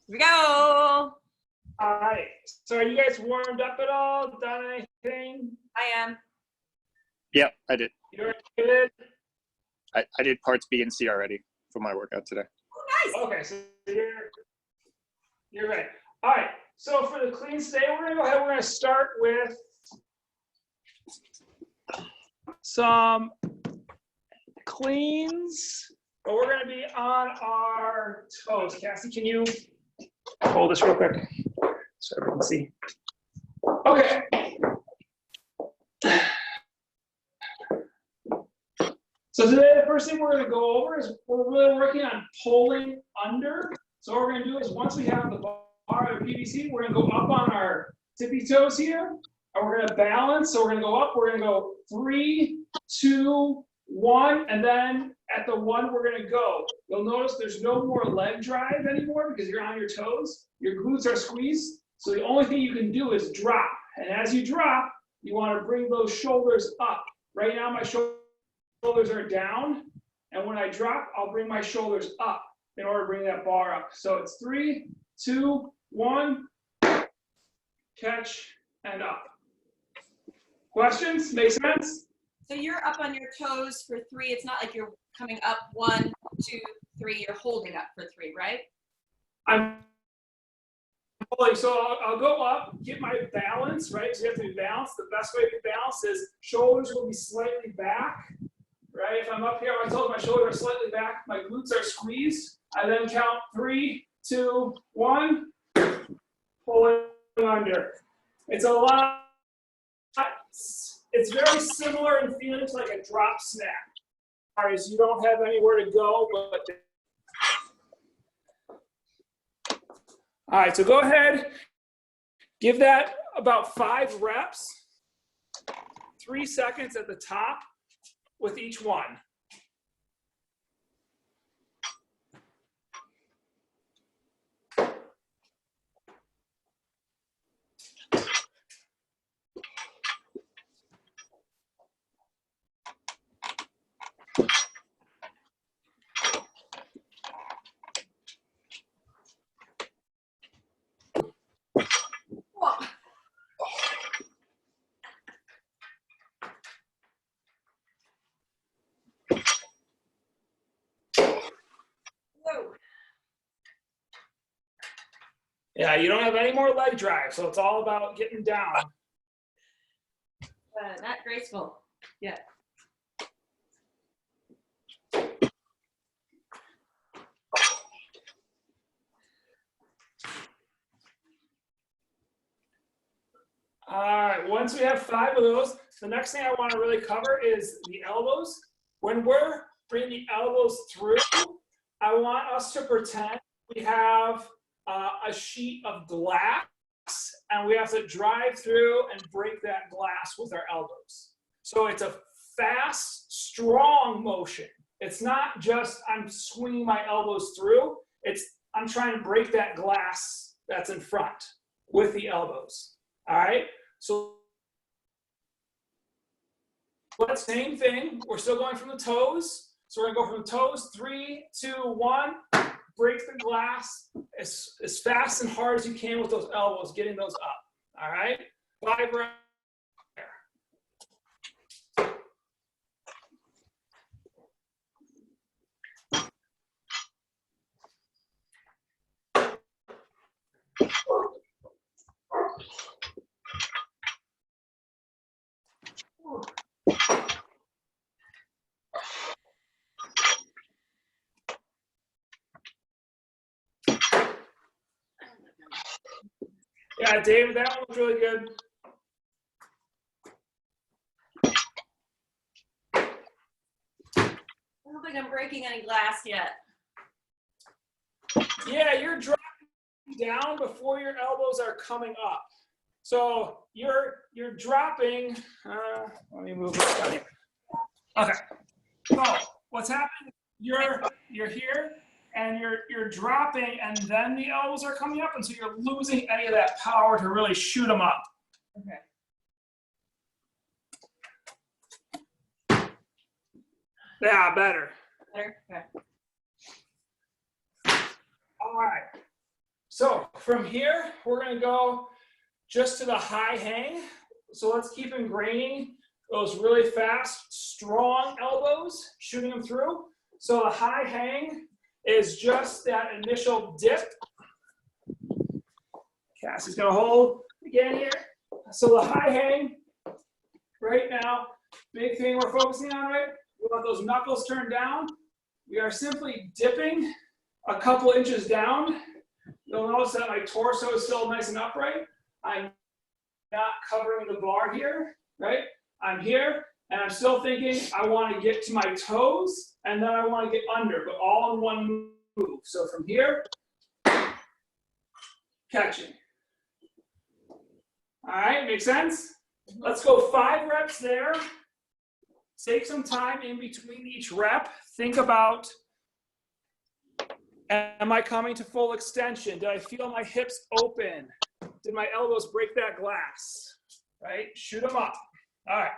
Here we go. All right. So are you guys warmed up at all? Done anything? I am. Yep, I did. You're good? I did parts B and C already for my workout today. Oh, nice. Okay, so you're right. All right. So for the cleans today, we're gonna go ahead. We're gonna start with some cleans, but we're gonna be on our toes. Cassie, can you hold this real quick so everyone can see? Okay. So today, the first thing we're going to go over is we're really working on pulling under. So what we're going to do is once we have the bar of PVC, we're going to go up on our tippy toes here, and we're going to balance. So we're going to go up. We're going to go 3, 2, 1, and then at the 1, we're going to go. You'll notice there's no more leg drive anymore because you're on your toes. Your glutes are squeezed. So the only thing you can do is drop. And as you drop, you want to bring those shoulders up. Right now, my shoulders are down, and when I drop, I'll bring my shoulders up in order to bring that bar up. So it's 3, 2, 1, catch, and up. Questions? Make sense? So you're up on your toes for 3. It's not like you're coming up 1, 2, 3. You're holding up for 3, right? I'm holding, so I'll go up, get my balance, right? So you have to be balanced. The best way to be balanced is shoulders will be slightly back. Right? If I'm up here, I told my shoulders are slightly back, my glutes are squeezed. I then count 3, 2, 1, pull it under. It's a lot. It's very similar in feeling to like a drop snap. All right, so you don't have anywhere to go, but. All right, so go ahead, give that about 5 reps, 3 seconds at the top with each one. Yeah, you don't have any more leg drive, so it's all about getting down. Not graceful. Yeah. All right, once we have 5 of those, the next thing I want to really cover is the elbows. When we're bringing the elbows through, I want us to pretend we have a sheet of glass, and we have to drive through and break that glass with our elbows. So it's a fast, strong motion. It's not just I'm swinging my elbows through. It's I'm trying to break that glass that's in front with the elbows. All right? So that same thing. We're still going from the toes. So we're going to go from the toes. 3, 2, 1. Break the glass as fast and hard as you can with those elbows, getting those up. All right? 5 reps. Yeah, David, that one was really good. I don't think I'm breaking any glass yet. Yeah, you're dropping down before your elbows are coming up. So you're dropping. Let me move this down here. Okay. So what's happening? You're here, and you're dropping, and then the elbows are coming up, and so you're losing any of that power to really shoot them up. Okay. Yeah, better. Better? Okay. All right. So from here, we're gonna go just to the high hang. So let's keep ingraining those really fast, strong elbows, shooting them through. So the high hang is just that initial dip. Cassie's gonna hold again here. So the high hang, right now, big thing we're focusing on, right? We want those knuckles turned down. We are simply dipping a couple inches down. You'll notice that my torso is still nice and upright. I'm not covering the bar here, right? I'm here, and I'm still thinking I want to get to my toes, and then I want to get under, but all in one move. So from here, catching. All right, make sense? Let's go 5 reps there. Take some time in between each rep. Think about, am I coming to full extension? Did I feel my hips open? Did my elbows break that glass? Right? Shoot them up. All right.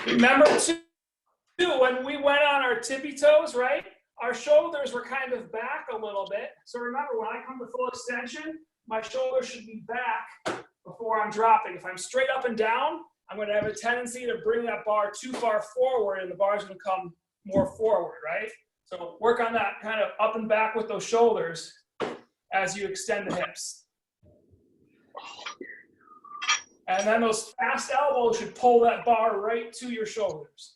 Remember too, when we went on our tippy toes, right? Our shoulders were kind of back a little bit. So remember, when I come to full extension, my shoulders should be back before I'm dropping. If I'm straight up and down, I'm going to have a tendency to bring that bar too far forward, and the bar is going to come more forward, right? So work on that kind of up and back with those shoulders as you extend the hips. And then those fast elbows should pull that bar right to your shoulders.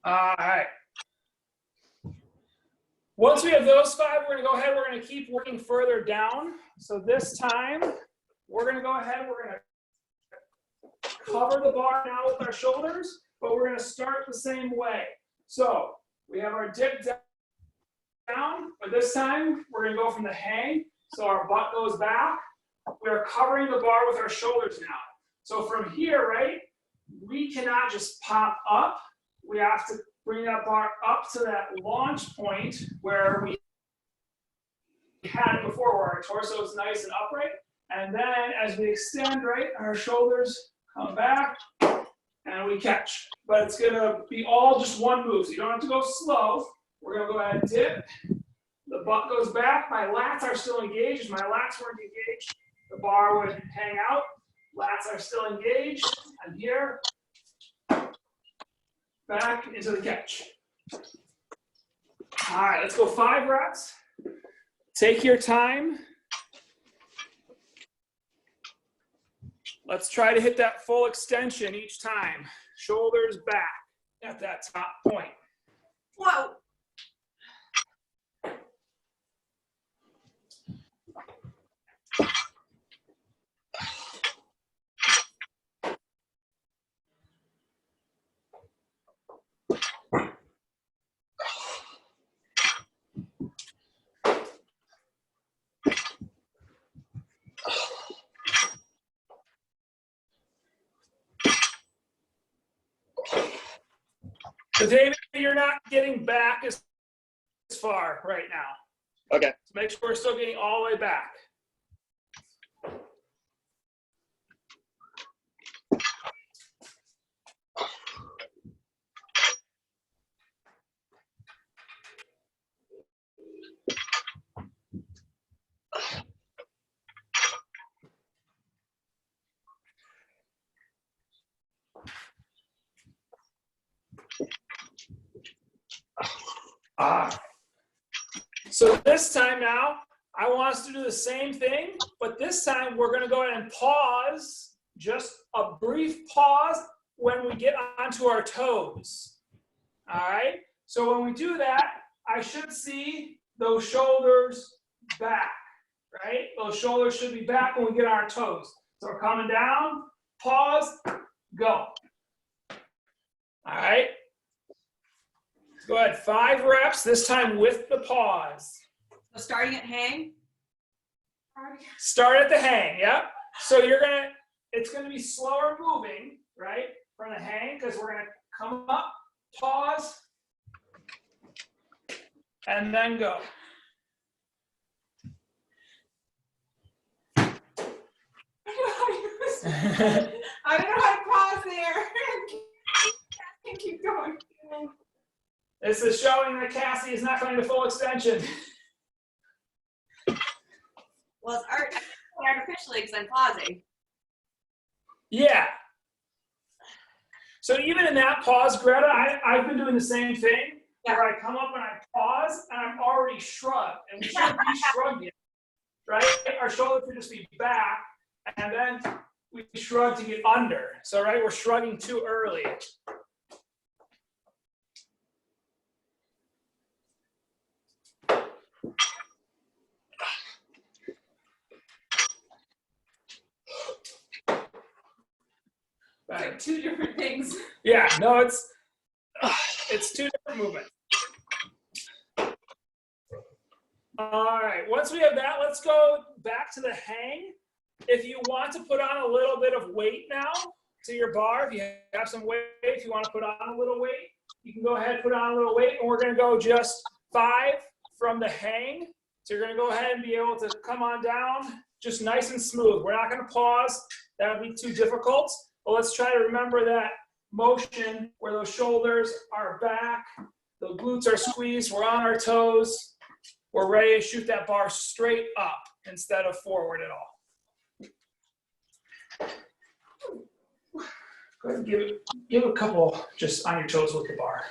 All right. Once we have those 5, we're going to go ahead, we're going to keep working further down. So this time, we're going to go ahead, we're going to cover the bar now with our shoulders, but we're going to start the same way. So we have our dip down, but this time, we're going to go from the hang. So our butt goes back. We're covering the bar with our shoulders now. So from here, right, we cannot just pop up. We have to bring that bar up to that launch point where we had it before, where our torso is nice and upright. And then as we extend, right, our shoulders come back and we catch. But it's going to be all just one move. So you don't have to go slow. We're going to go ahead and dip. The butt goes back. My lats are still engaged. If my lats weren't engaged, the bar would hang out. Lats are still engaged. I'm here. Back into the catch. All right, let's go 5 reps. Take your time. Let's try to hit that full extension each time. Shoulders back at that top point. Whoa. So David, you're not getting back as far right now. Okay. So make sure we're still getting all the way back. So this time now, I want us to do the same thing, but this time we're going to go ahead and pause, just a brief pause when we get onto our toes. All right. So when we do that, I should see those shoulders back, right? Those shoulders should be back when we get on our toes. So we're coming down, pause, go. All right. Go ahead, 5 reps, this time with the pause. So starting at hang. Start at the hang, yep. So it's gonna be slower moving, right? From the hang, because we're gonna come up, pause, and then go. I don't know how to pause there. I can keep going. This is showing that Cassie is not going to full extension. Well, it's artificially because I'm pausing. Yeah. So even in that pause, Greta, I've been doing the same thing. Yeah. Where I come up and I pause, and I'm already shrugged. And we shouldn't be shrugging, right? Our shoulders should just be back, and then we shrug to get under. So, right, we're shrugging too early. It's like 2 different things. Yeah, no, it's 2 different movements. All right, once we have that, let's go back to the hang. If you want to put on a little bit of weight now to your bar, if you have some weight, if you want to put on a little weight, you can go ahead and put on a little weight, and we're going to go just 5 from the hang. So you're going to go ahead and be able to come on down just nice and smooth. We're not going to pause. That would be too difficult. But let's try to remember that motion where those shoulders are back, the glutes are squeezed, we're on our toes, we're ready to shoot that bar straight up instead of forward at all. Go ahead and give a couple just on your toes with the bar.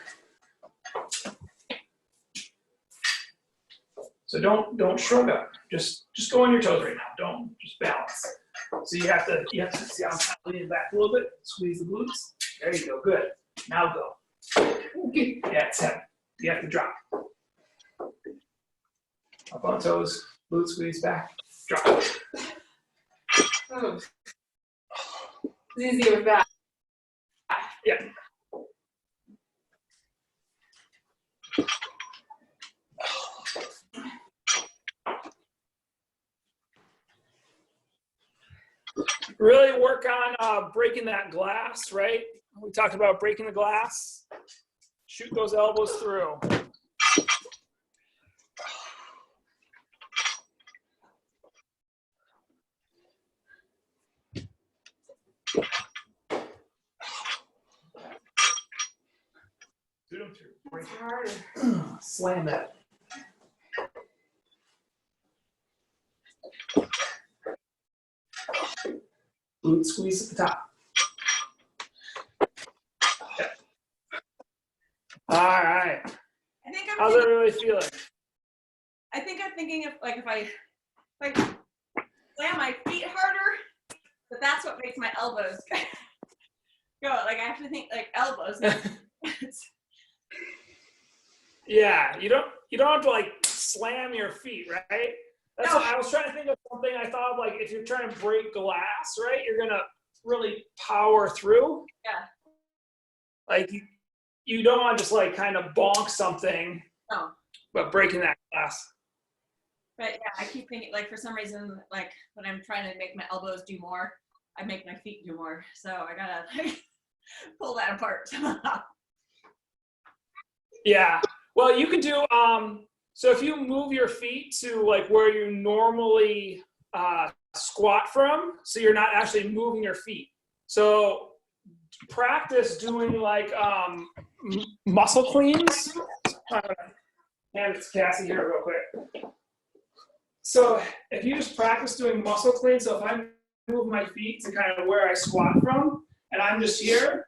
So don't shrug up. Just go on your toes right now. Don't just balance. So you have to see how I'm kind of leaning back a little bit. Squeeze the glutes. There you go. Good. Now go. Okay. Yeah, it's heavy. You have to drop. Up on toes. Glute squeeze back. Drop. Oh. It's easier with that. Yeah. Really work on breaking that glass, right? We talked about breaking the glass. Shoot those elbows through. Shoot them through. It's harder. Slam that. Glute squeeze at the top. Okay. All right. I think I'm How's thinking, everybody feeling? I think I'm thinking of like if I slam my feet harder, but that's what makes my elbows go. Like I have to think like elbows. Yeah, you don't have to like slam your feet, right? That's No. what I was trying to think of something. I thought of like if you're trying to break glass, right? You're gonna really power through. Yeah. Like you don't want to just like kind of bonk something, No. but breaking that glass. But yeah, I keep thinking like for some reason like when I'm trying to make my elbows do more, I make my feet do more. So I gotta like, pull that apart. Yeah. Well, you can do so if you move your feet to like where you normally squat from, so you're not actually moving your feet. So practice doing like muscle cleans. Hand it to Cassie here real quick. So if you just practice doing muscle cleans, so if I move my feet to kind of where I squat from, and I'm just here,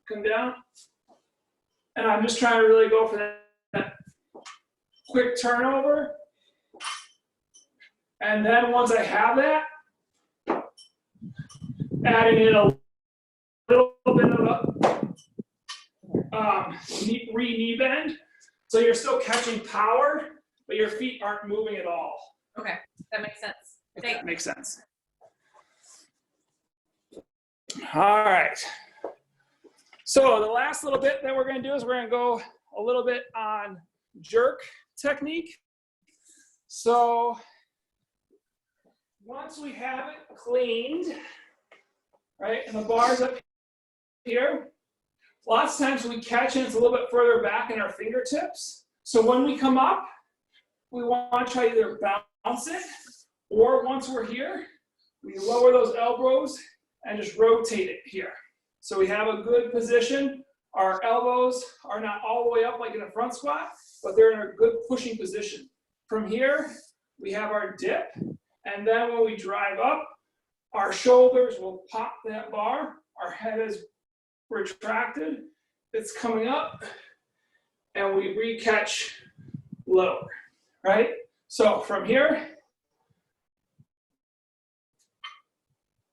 come down, and I'm just trying to really go for that quick turnover. And then once I have that, adding in a little bit of knee bend. So you're still catching power, but your feet aren't moving at all. Okay, that makes sense. If Thank that makes sense. All right. So the last little bit that we're going to do is we're going to go a little bit on jerk technique. So once we have it cleaned, right, and the bar's up here, lots of times we catch it, it's a little bit further back in our fingertips. So when we come up, we want to try to either bounce it, or once we're here, we lower those elbows and just rotate it here. So we have a good position. Our elbows are not all the way up like in a front squat, but they're in a good pushing position. From here, we have our dip, and then when we drive up, our shoulders will pop that bar, our head is retracted, it's coming up, and we re-catch lower, right? So from here,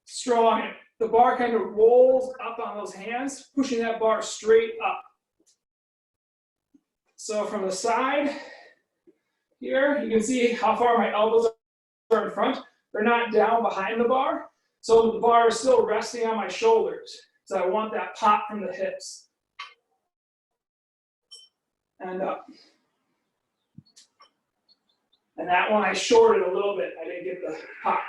strong, the bar kind of rolls up on those hands, pushing that bar straight up. So from the side here, you can see how far my elbows are in front. They're not down behind the bar, so the bar is still resting on my shoulders. So I want that pop from the hips. And up. And that one I shorted a little bit. I didn't get the pop.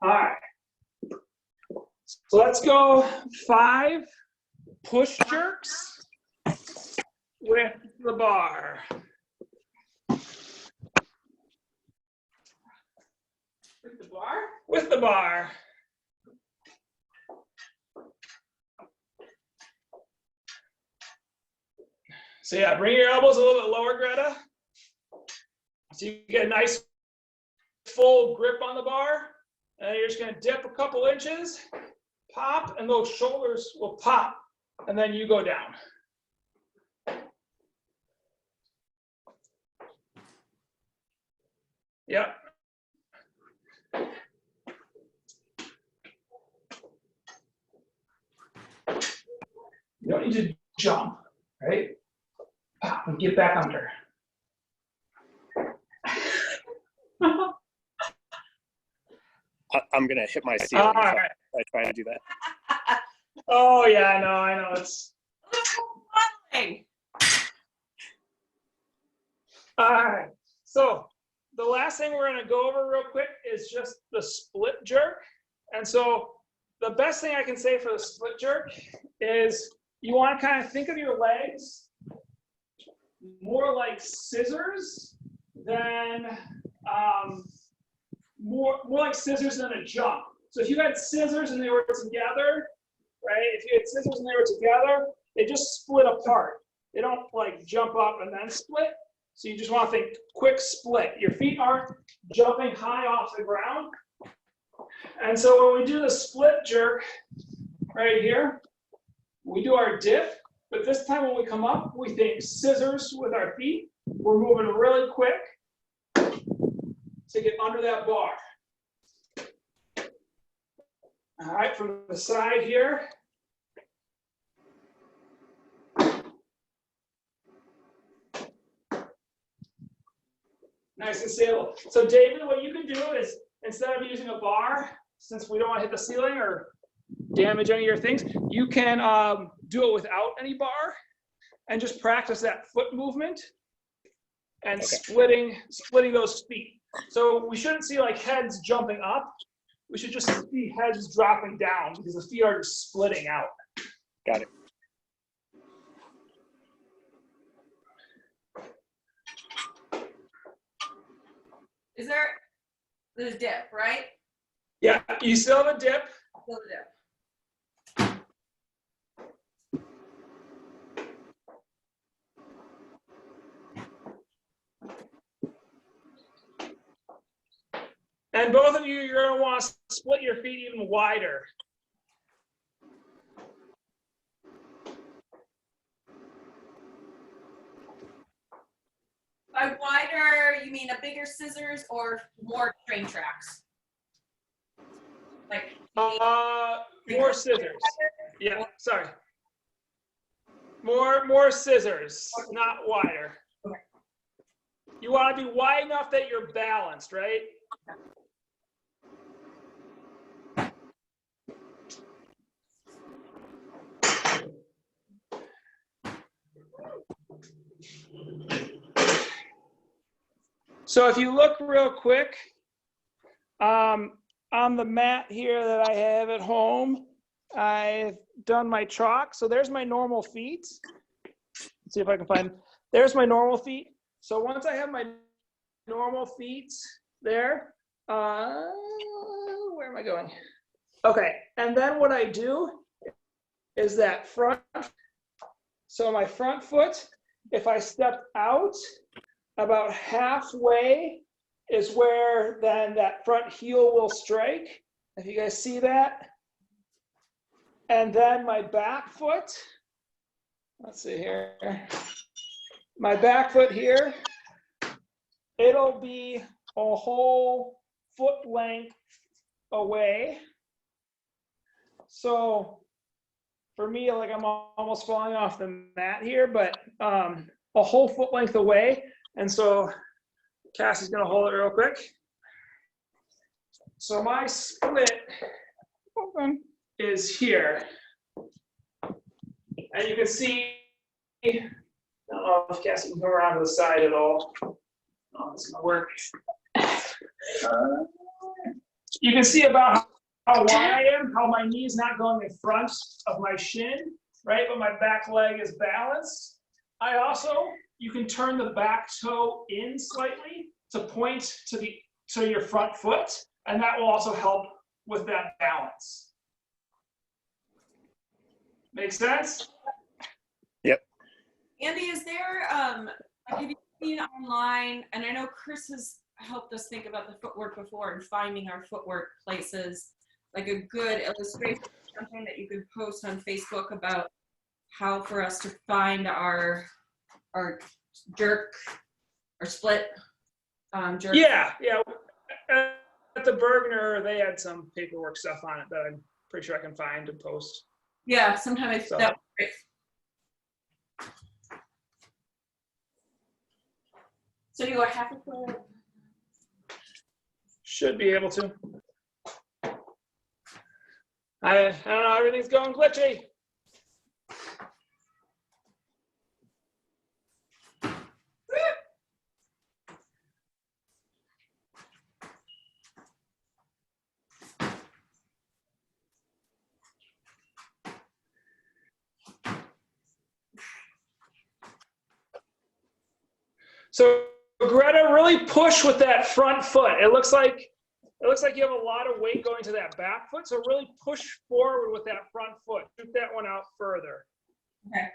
All right. So let's go 5 push jerks with the bar. With the bar? With the bar. So yeah, bring your elbows a little bit lower, Greta. So you get a nice full grip on the bar. And you're just gonna dip a couple inches, pop, and those shoulders will pop, and then you go down. Yep. You don't need to jump, right? Pop and get back under. I'm gonna hit my ceiling if I try to do that. Oh yeah, I know. It's you. all right. So the last thing we're gonna go over real quick is just the split jerk. And so the best thing I can say for the split jerk is you want to kind of think of your legs more like scissors than more like scissors than a jump. So if you had scissors and they were together, right? If you had scissors and they were together, they just split apart. They don't like jump up and then split. So you just want to think quick split. Your feet aren't jumping high off the ground. And so when we do the split jerk right here, we do our dip, but this time when we come up, we think scissors with our feet. We're moving really quick to get under that bar. All right, from the side here. Nice and stable. So David, what you can do is, instead of using a bar, since we don't want to hit the ceiling or damage any of your things, you can do it without any bar and just practice that foot movement and splitting those feet. So we shouldn't see like heads jumping up. We should just see heads dropping down because the feet are just splitting out. Got it. There's dip, right? Yeah, you still have a dip. Still the dip. And both of you, you're going to want to split your feet even wider. By wider, you mean a bigger scissors or more train tracks? More scissors. Yeah, sorry. More scissors, not wider. Okay. You want to be wide enough that you're balanced, right? So if you look real quick, on the mat here that I have at home, I've done my chalk. So there's my normal feet. Let's see if I can find, there's my normal feet. So once I have my normal feet there, where am I going? Okay, and then what I do is that front, so my front foot, if I step out about halfway is where then that front heel will strike. If you guys see that. And then my back foot, let's see here. My back foot here, it'll be a whole foot length away. So for me, like I'm almost falling off the mat here, but a whole foot length away. And so Cassie's gonna hold it real quick. So my split is here. And you can see, I don't know if Cassie can come around to the side at all. Oh, it's gonna work. You can see about how wide I am, how my knee's not going in front of my shin, right? But my back leg is balanced. I also, you can turn the back toe in slightly to point to your front foot, and that will also help with that balance. Make sense? Yep. Andy, is there, like, have you seen online, and I know Chris has helped us think about the footwork before and finding our footwork places, like a good illustration, something that you could post on Facebook about how for us to find our jerk or split jerk? Yeah. At the Bergner, they had some paperwork stuff on it that I'm pretty sure I can find and post. Yeah, sometimes So. that would be great. So you go half a foot? Should be able to. I don't know, everything's going glitchy. So Greta, really push with that front foot. It looks like you have a lot of weight going to that back foot. So really push forward with that front foot. Shoot that one out further. Okay.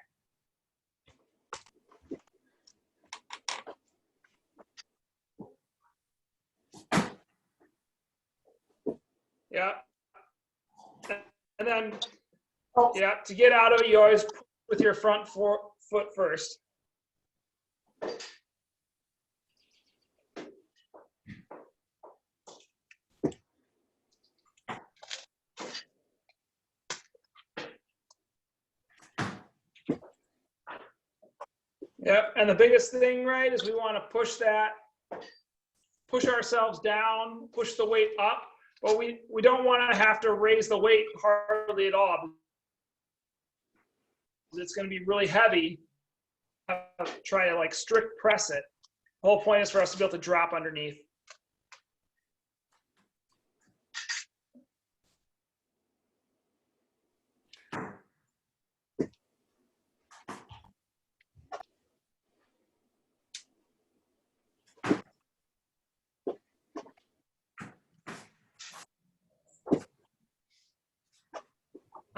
Yeah. And then, yeah, to get out of it, you always push with your front foot first. Yep, and the biggest thing, right, is we want to push ourselves down, push the weight up, but we don't want to have to raise the weight hardly at all. It's going to be really heavy. Try to like strict press it. The whole point is for us to be able to drop underneath.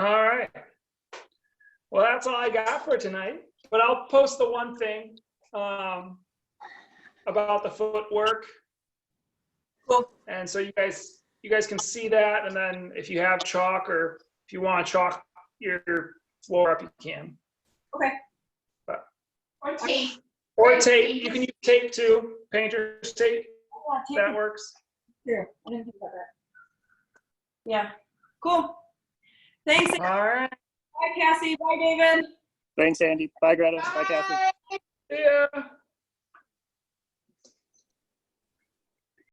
All right. Well, that's all I got for tonight. But I'll post the one thing about the footwork. Cool. And so you guys can see that. And then if you have chalk or if you want to chalk your floor up, you can. Okay. But, Or tape. or tape. You can use tape too. Painter's tape. Oh, tape. That works. Sure. I didn't think about that. Yeah. Cool. Thanks. All right. Bye, Cassie. Bye, David. Thanks, Andy. Bye, Greta. Bye, Kathy. Yeah.